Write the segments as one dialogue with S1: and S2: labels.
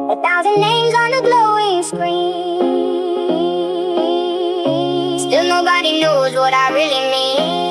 S1: 1,000 names on a glowing screen. Still nobody knows what I really mean.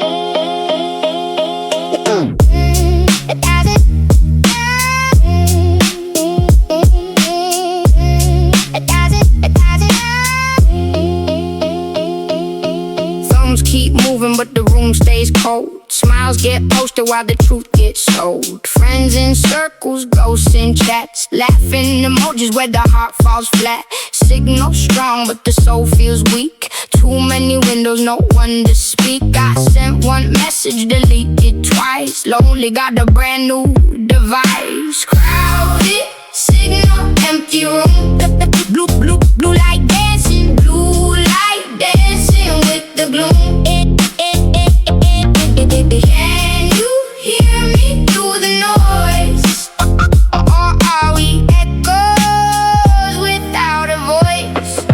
S1: 1,000 Thumbs keep moving but the room stays cold. Smiles get posted while the truth gets sold. Friends in circles, ghosts in chats, laughing emojis where the heart falls flat. Signal strong but the soul feels weak. Too many windows, no one to speak. I sent one message, deleted twice. Lonely, got a brand new device. Crowded, signal, empty room. Blue, blue, blue light dancing. Blue light dancing with the gloom. Can you hear me through the noise? Or are we echoes without a voice?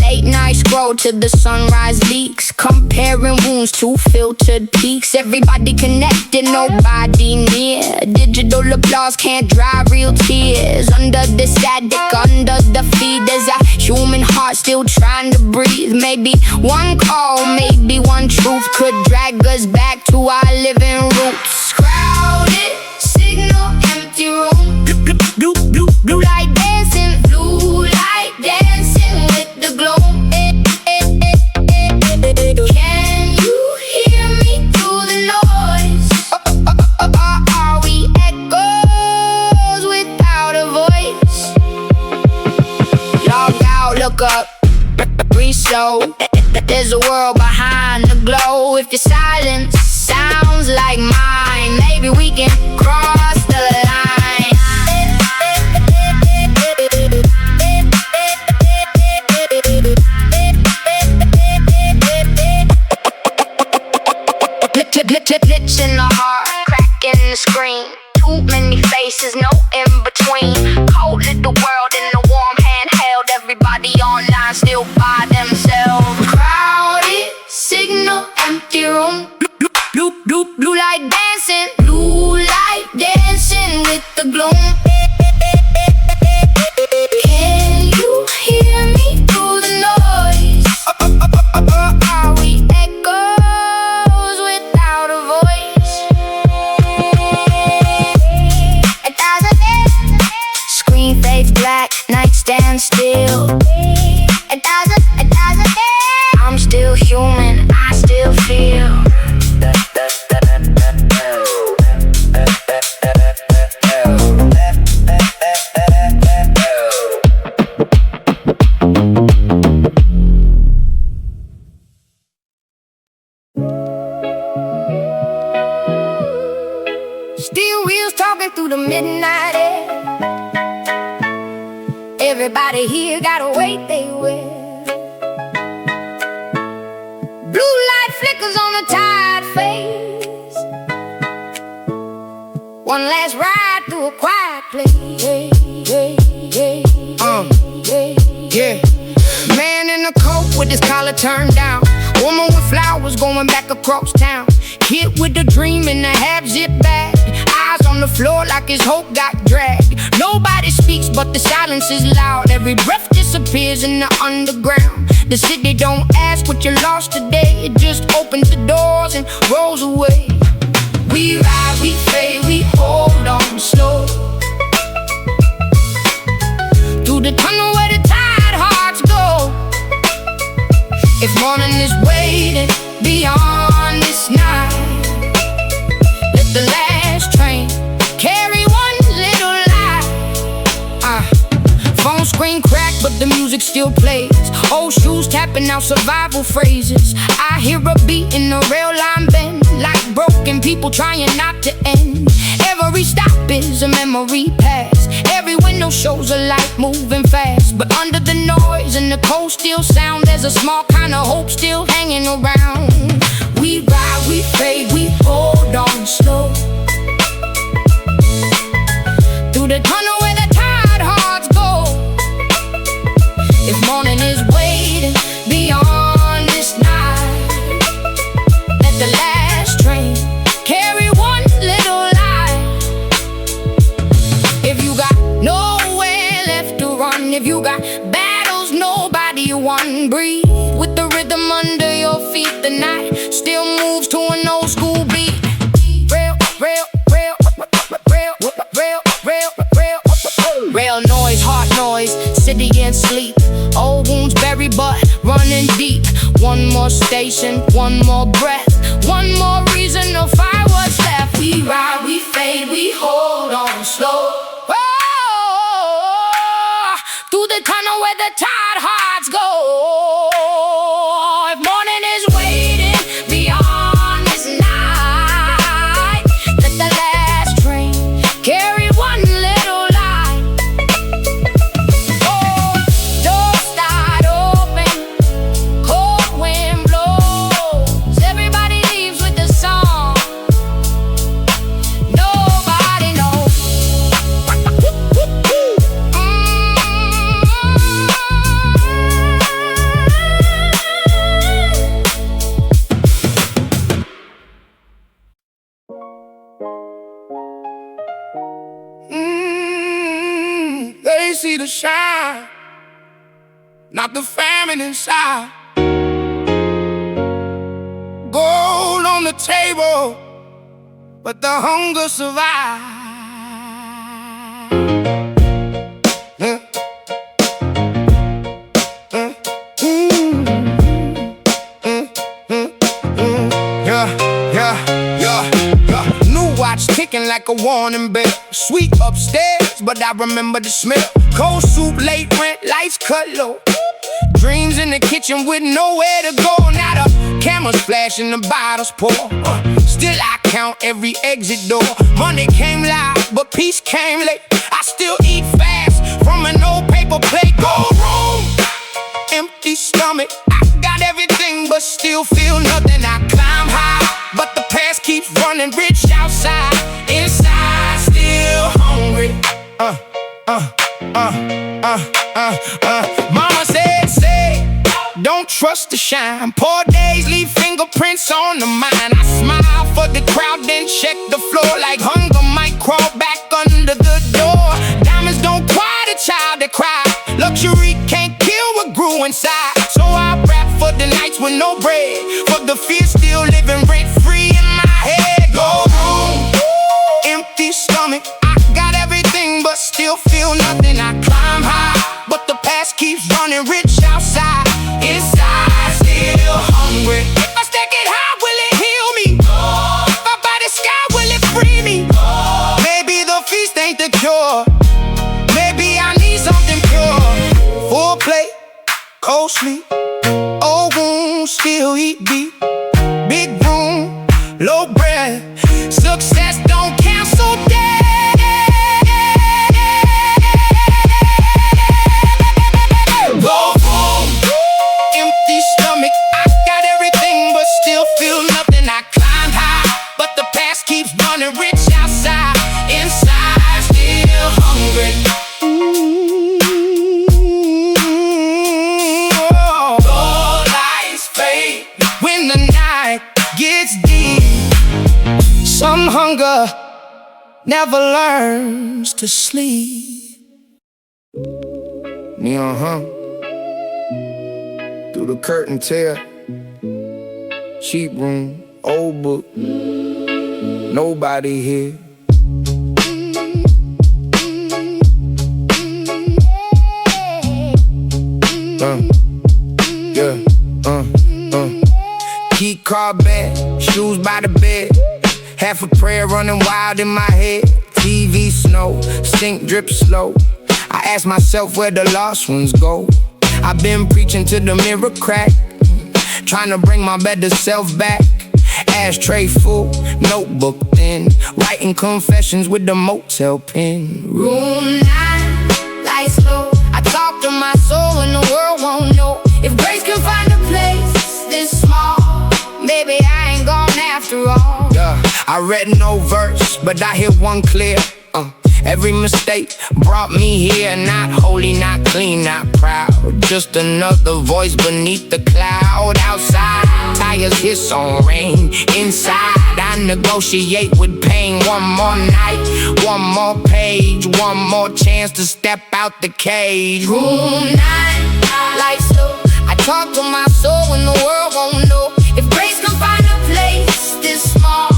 S1: Late night scroll till the sunrise leaks. Comparing wounds to filtered peaks. Everybody connected, nobody near. Digital applause can't dry real tears. Under the static, under the feed, there's a human heart still trying to breathe. Maybe one call, maybe one truth could drag us back to our living roots. Crowded, signal, empty room. Blue, blue, blue, blue light dancing. Blue light dancing with the glow. Can you hear me through the noise? Are we echoes without a voice? Log out, look up, re-slow. There's a world behind the glow. If your silence sounds like mine, maybe we can cross the line. Glitch in the heart, crack in the screen. Too many faces, no in between. Cold little world in a warm handheld. Everybody online still by themselves. Crowded, signal, empty room. Blue, blue, blue, blue light dancing. Blue light dancing with the gloom. Can you hear me through the noise? Are we echoes without a voice? 1,000 screen fades black, night stands still. 1,000 I'm still human, I still feel. Steel wheels talking through the midnight air. Everybody here got a weight they wear. Blue light flickers on the tired face. One last ride through a quiet place. Yeah. Man in a coat with his collar turned down. Woman with flowers going back across town. Kid with a dream in a half-zip bag. Eyes on the floor like his hope got dragged. Nobody speaks but the silence is loud. Every breath disappears in the underground. The city don't ask what you lost today. It just opens the doors and rolls away. We ride, we fade, we hold on slow. Through the tunnel where the tired hearts go. If morning is waiting beyond this night, let the last train carry one little light. Phone screen cracked but the music still plays. Old shoes tapping out survival phrases. I hear a beat in the rail line bend, like broken people trying not to end. Every stop is a memory pass. Every window shows a light moving fast. But under the noise and the cold still sound, there's a small kind of hope still hanging around. We ride, we fade, we hold on slow. Through the tunnel where the tired hearts go. If morning is waiting beyond this night, let the last train carry one little light. If you got even if you got battles nobody won. Breathe with the rhythm under your feet. The night still moves to an old school beat. Real, real, real, real, real, real, real, real noise, heart noise, city and sleep. Old wounds buried but running deep. One more station, one more breath, one more reason to fight what's left. We ride, we fade, we hold on slow. Oh, through the tunnel where the tired hearts go. If morning is waiting beyond this night, let the last train carry one little light. Oh, doors start open, cold wind blows. Everybody leaves with the song nobody knows.
S2: They see the shine, not the famine inside. Gold on the table, but the hunger survives. New watch ticking like a warning bell. Sweet upstairs, but I remember the smell. Cold soup, late rent, lights cut low. Dreams in the kitchen with nowhere to go. Now the cameras flashing, the bottles pour. Still I count every exit door. Money came loud, but peace came late. I still eat fast from an old paper plate. Go room, empty stomach. I got everything, but still feel nothing. I climb high, but the past keeps running. Rich outside, inside still hungry. Mama said, don't trust the shine. Poor days leave fingerprints on the mind. I smile for the crowd, then check the floor. Like hunger might crawl back under the door. Diamonds don't quiet a child that cry. Luxury can't kill what grew inside. So I rap for the nights with no bread, for the fear still living rent free in my head. Go room, empty stomach. I got everything but still feel nothing. I climb high, but the past keeps running. Rich outside, inside still hungry. If I stack it high, will it heal me? If I buy the sky, will it free me? Maybe the feast ain't the cure. Maybe I need something pure. Full plate, cold sleep. Old wounds still eat beat. Big room, low breath. Success don't cancel death. Go home, empty stomach. I got everything but still feel nothing. I climbed high, but the past keeps running. Rich outside, inside still hungry. All lights fade when the night gets deep. Some hunger never learns to sleep. Neon hum through the curtain tear. Cheap room, old book, nobody here. Key car bag, shoes by the bed. Half a prayer running wild in my head. TV snow, sink drip slow. I ask myself where the lost ones go. I've been preaching to the mirror crack, trying to bring my better self back. Ashtray full, notebook thin, writing confessions with the motel pen.
S1: Room 9, lights low. I talk to my soul and the world won't know. If grace can find a place this small, maybe I ain't gone after all.
S2: I read no verse, but I hear one clear. Every mistake brought me here. Not holy, not clean, not proud. Just another voice beneath the cloud. Outside, tires hiss on rain. Inside, I negotiate with pain. One more night, one more page, one more chance to step out the cage.
S1: Room 9, lights low. I talk to my soul when the world won't know. If grace can find a place this small,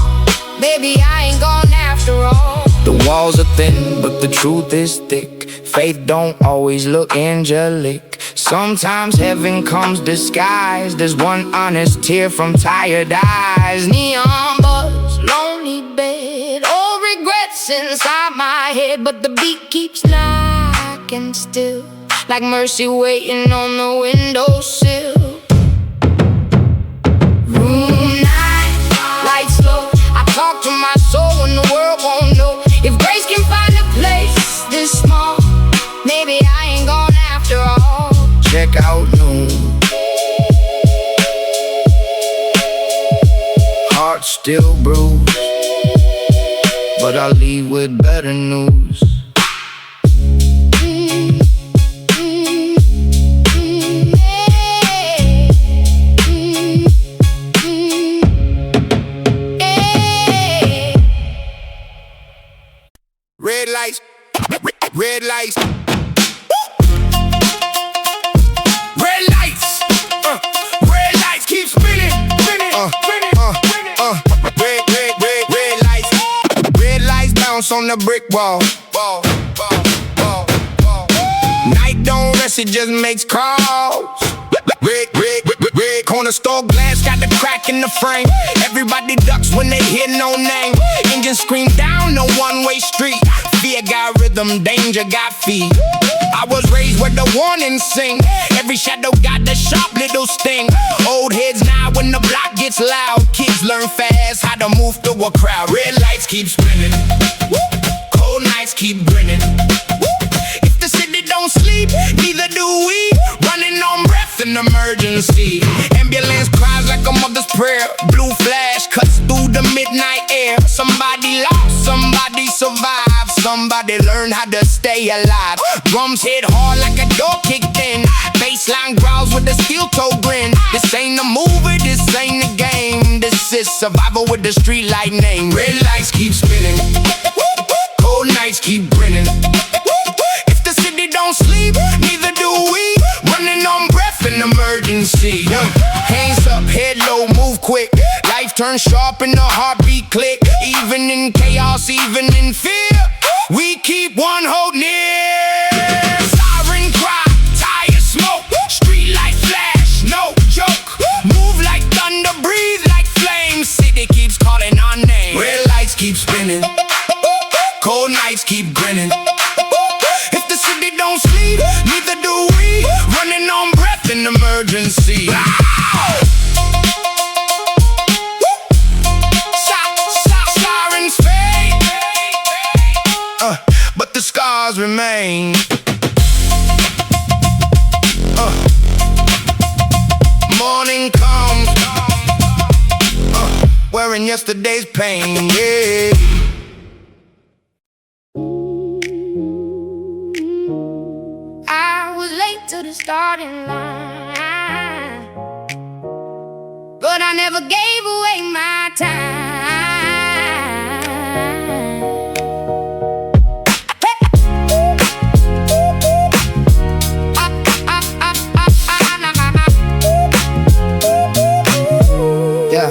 S1: baby, I ain't gone after all.
S2: The walls are thin, but the truth is thick. Faith don't always look angelic. Sometimes heaven comes disguised as one honest tear from tired eyes.
S1: Neon buzz, lonely bed, all regrets inside my head, but the beat keeps knocking still, like mercy waiting on the windowsill. Room 9, lights low. I talk to my soul when the world won't know. If grace can find a place this small, maybe I ain't gone after all.
S2: Check out noon. Heart still bruised, but I'll leave with better news. Red lights, red lights. Red lights, red lights keep spinning, spinning, spinning, spinning. Red lights, red lights bounce on the brick wall. Night don't rest, it just makes calls. Red corner store glass got the crack in the frame. Everybody ducks when they hear no name. Engine scream down the one-way street. Fear got rhythm, danger got feet. I was raised where the warnings sing. Every shadow got the sharp little sting. Old heads now when the block gets loud. Kids learn fast how to move through a crowd. Red lights keep spinning, cold nights keep grinning. If the city don't sleep, neither do we. Running on breath in emergency. Ambulance cries like a mother's prayer. Blue flash cuts through the midnight air. Somebody lost, somebody survived. Somebody learned how to stay alive. Drums hit hard like a door kicked in. Bassline growls with a steel toe grin. This ain't a movie, this ain't a game. This is survival with the street light name. Red lights keep spinning, cold nights keep grinning. If the city don't sleep, neither do we. Running on breath in emergency. Hands up, head low, move quick. Life turns sharp and the heartbeat click. Even in chaos, even in fear, we keep one hold near. Siren cry, tire smoke, street light flash, no joke. Move like thunder, breathe like flames. City keeps calling our name. Red lights keep spinning, cold nights keep grinning. If the city don't sleep, neither do we. Running on breath in emergency. Sirens fade, but the scars remain. Morning comes, wearing yesterday's pain. Yeah.
S1: I was late to the starting line, but I never gave away my time.
S2: Yeah.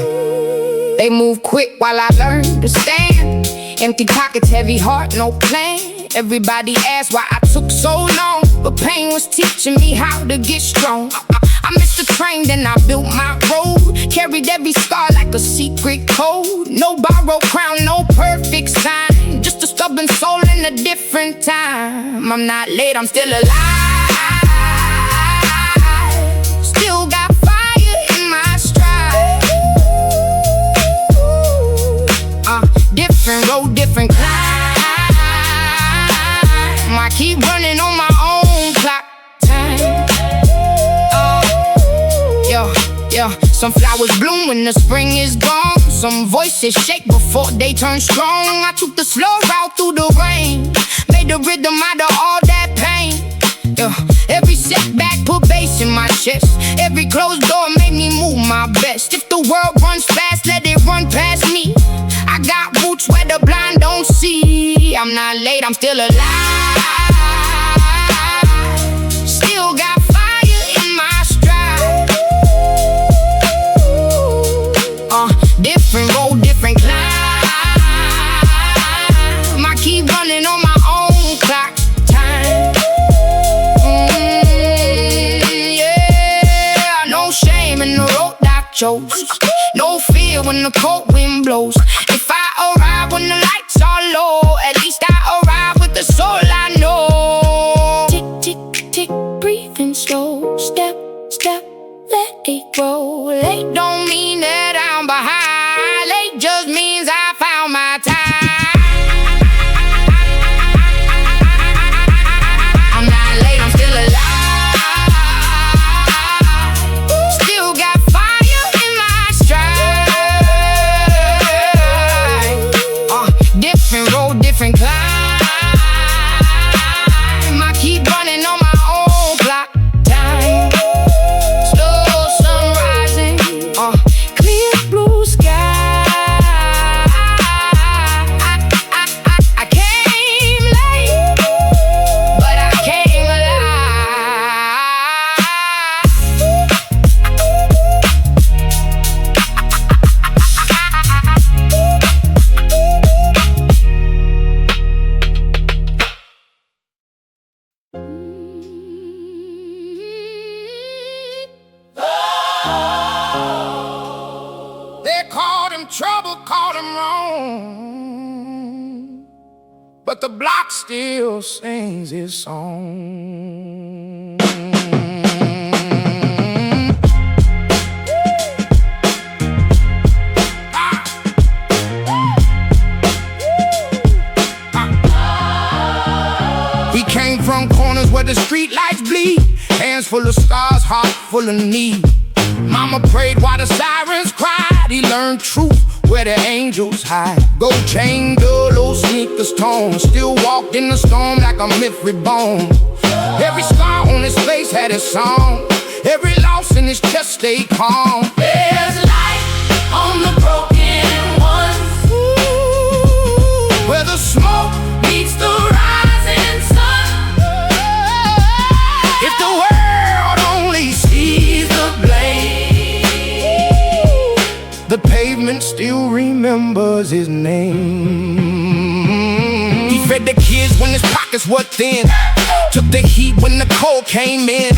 S1: They move quick while I learn to stand. Empty pockets, heavy heart, no plan. Everybody asks why I took so long, but pain was teaching me how to get strong. I missed the train, then I built my road. Carried every scar like a secret code. No borrowed crown, no perfect sign. Just a stubborn soul in a different time. I'm not late, I'm still alive. Still got fire in my stride. Different road, different climb. I keep running on my own clock time. Some flowers bloom when the spring is gone. Some voices shake before they turn strong. I took the slow route through the rain, made the rhythm out of all that pain. Every setback put bass in my chest. Every closed door made me move my best. If the world runs fast, let it run past me.
S2: roots where the blind don't see. I'm not late, I'm still alive. Still got fire in my stride. Different road, different climb. I keep running on my own clock time. Yeah, no shame in the road I chose. No fear when the cold wind blows. If I arrive when the lights are low, at least I arrive with the soul I know. Tick, tick, tick, breathing slow. Step, step, let it grow. Late don't mean that I'm behind. Late just means I found my time. I'm not late, I'm still alive. Still got fire in my stride. Different road, different climb. I keep running on my own clock time. Slow sun rising, clear blue sky. I came late, but I came alive. They called him trouble, called him wrong, but the block still sings his song. He came from corners where the street lights bleed. Hands full of scars, heart full of need. Mama prayed while the sirens cried. He learned truth where the angels hide. Gold chain, good old sneakers torn. Still walked in the storm like a myth reborn. Every scar on his face had his song. Every loss in his chest stayed calm. There's light on the broken ones. Where the smoke meets the rising sun. If the world only sees the blame, the pavement still remembers his name. He fed the kids when his pockets were thin. Took the heat when the cold came in.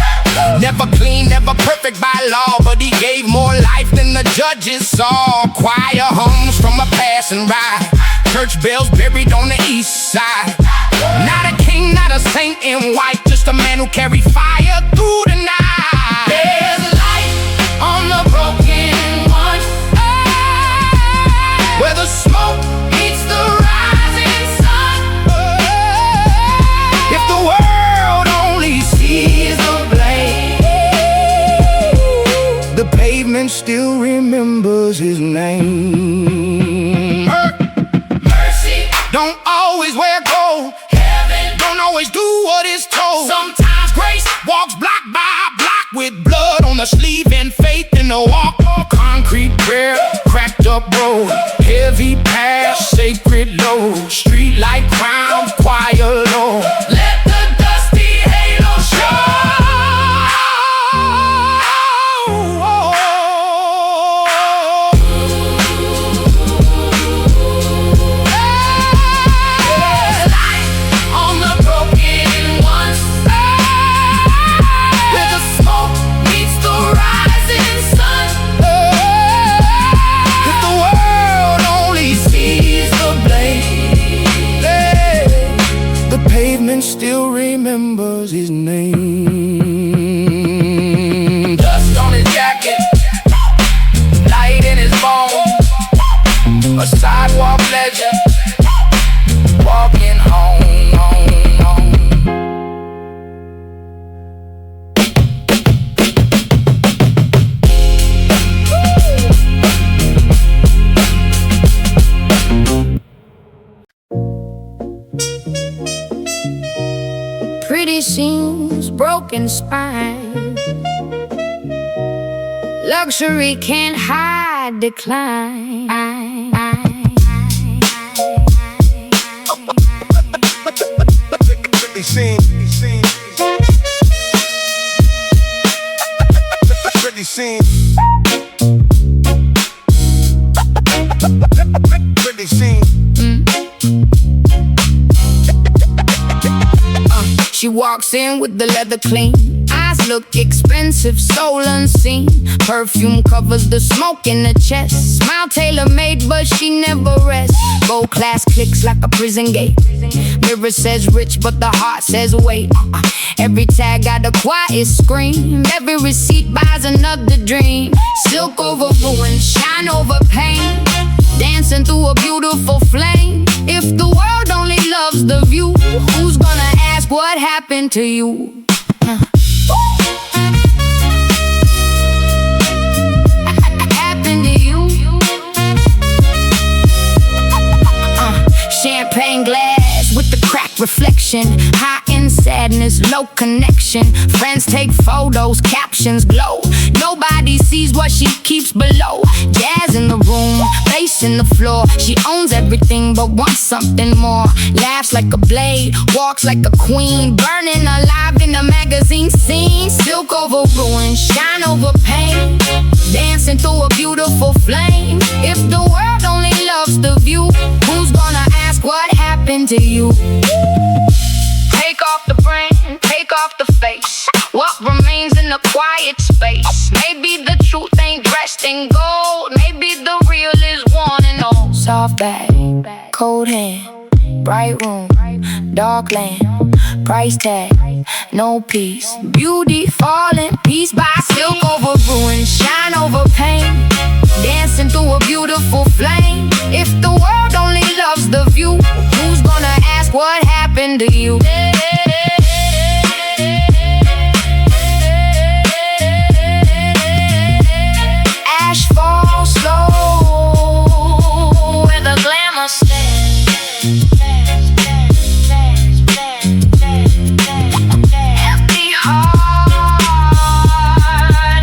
S2: Never clean, never perfect by law, but he gave more life than the judges saw. Choir hums from a passing ride. Church bells buried on the east side. Not a king, not a saint in white, just a man who carried fire through the night. There's light on the broken one, where the smoke meets the rising sun. If the world only sees the blame, the pavement still remembers his name. Mercy don't always wear gold. Heaven don't always do what is told. Sometimes grace walks block by block with blood on the sleeve and faith in the walk. Concrete prayer, cracked up road, heavy past, sacred load. Street light crowns, choir low. Let the dusty halo show. Light on the broken ones, where the smoke meets the rising sun. If the world only sees the blame, the pavement still remembers his name. Dust on his jacket, light in his bones. A sidewalk legend, walking home, home, home. Pretty scenes, broken spine. Luxury can't hide decline. Pretty scene. Pretty scene. Pretty scene.
S1: She walks in with the leather clean. Eyes look expensive, soul unseen. Perfume covers the smoke in her chest. Smile tailor-made, but she never rests. Gold class clicks like a prison gate. Mirror says rich, but the heart says wait. Every tag got a quiet scream. Every receipt buys another dream. Silk over ruin, shine over pain. Dancing through a beautiful flame. If the world only loves the view, who's gonna ask what happened to you? Happened to you? Champagne glass with the cracked reflection. High in sadness, low connection. Friends take photos, captions glow. Nobody sees what she keeps below. Jazz in the room, bass in the floor. She owns everything but wants something more. Laughs like a blade, walks like a queen. Burning alive in a magazine scene. Silk over ruin, shine over pain. Dancing through a beautiful flame. If the world only loves the view, who's gonna ask what happened to you? Take off the brain, take off the face. What remains in the quiet space? Maybe the truth ain't dressed in gold. Maybe the real is one and old. Soft bag, cold hand, bright room, dark land, price tag, no peace. Beauty falling piece by silk over ruin, shine over pain. Dancing through a beautiful flame. If the world only loves the view, who's gonna ask what happened to you? Ash falls slow where the glamour stands. Empty heart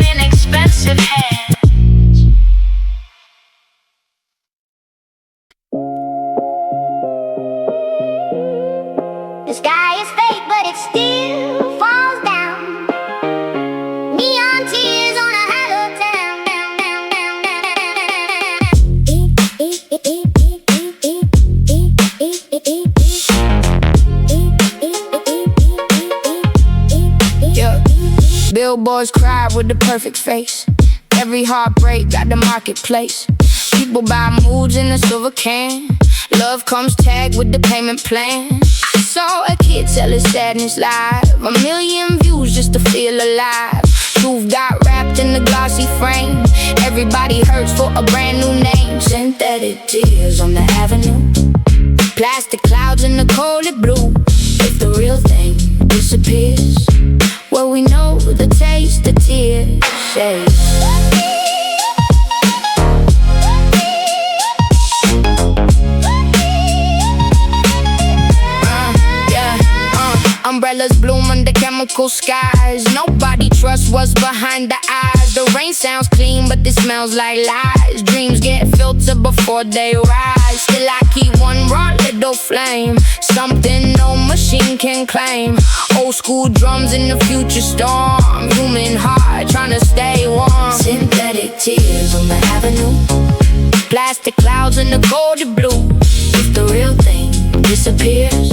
S1: in expensive hands.
S3: The sky is fake, but it still falls down. Neon tears on a hollow town.
S1: Yeah. Billboards cry with the perfect face. Every heartbreak got the marketplace. People buy moods in a silver can. Love comes tagged with the payment plan. I saw a kid sell his sadness live. 1 million views just to feel alive. Truth got wrapped in the glossy frame. Everybody hurts for a brand new name. Synthetic tears on the avenue. Plastic clouds in the cold blue. If the real thing disappears, well, we know the taste of tears shades. Umbrellas bloom under chemical skies. Nobody trusts what's behind the eyes. The rain sounds clean, but it smells like lies. Dreams get filtered before they rise. Still I keep one raw little flame. Something no machine can claim. Old school drums in the future storm. Human heart trying to stay warm. Synthetic tears on the avenue. Plastic clouds in the colder blue. If the real thing disappears,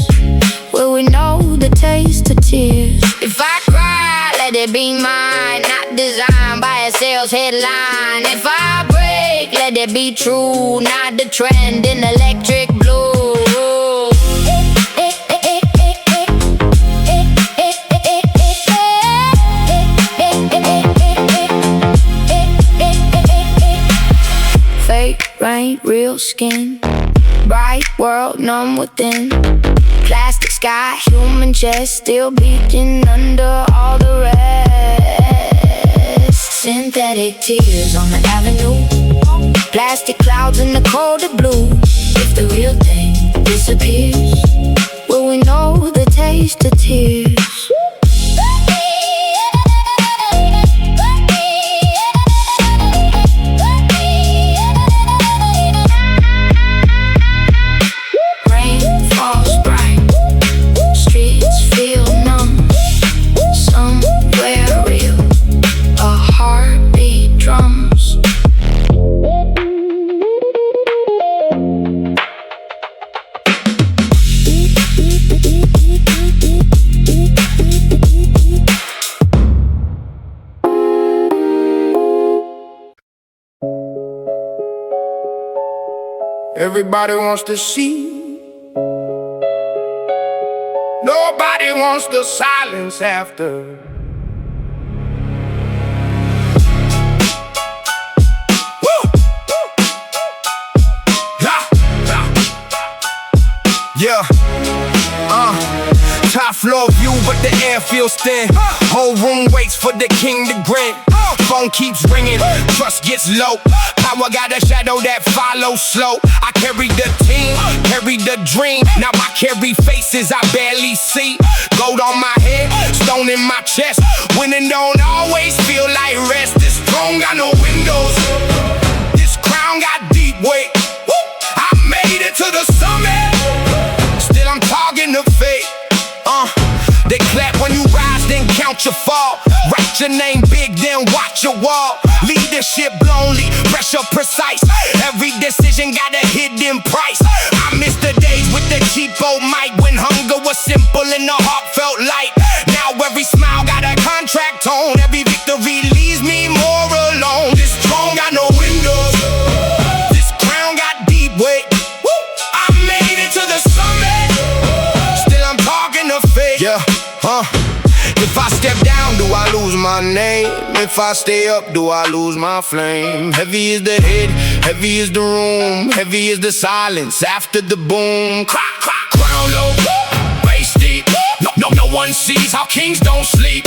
S1: will we know the taste of tears? If I cry, let it be mine. Not designed by a sales headline. If I break, let it be true. Not the trend in electric blue. Fake rain, real skin. Bright world, numb within. Plastic sky, human chest, still beating under all the rest. Synthetic tears on the avenue. Plastic clouds in the colder blue. If the real thing disappears, will we know the taste of tears? Rain falls bright, streets
S2: everybody wants to see. Nobody wants the silence after. Yeah, top floor view, but the air feels thin. Whole room waits for the king to grin. Phone keeps ringing, trust gets low. Power got a shadow that follows slow. I carry the team, carry the dream. Now I carry faces I barely see. Gold on my head, stone in my chest. Winning don't always feel like rest. This throne got no windows. This crown got deep weight. I made it to the summit. Still I'm talking to fate. They clap when you rise, then count your fall. Write your name big, then watch your wall. Leadership lonely, pressure precise. Every decision got a hidden price. I miss the days with the cheap old mic, when hunger was simple and the heart felt light. Now every smile got a contract tone. Every victory leaves me more alone. This throne got no windows. This crown got deep weight. I made it to the summit. Still I'm talking to fate. Yeah. If I step down, do I lose my name? If I stay up, do I lose my flame? Heavy is the head, heavy is the room, heavy is the silence after the boom. Crown low, bass deep. No one sees how kings don't sleep.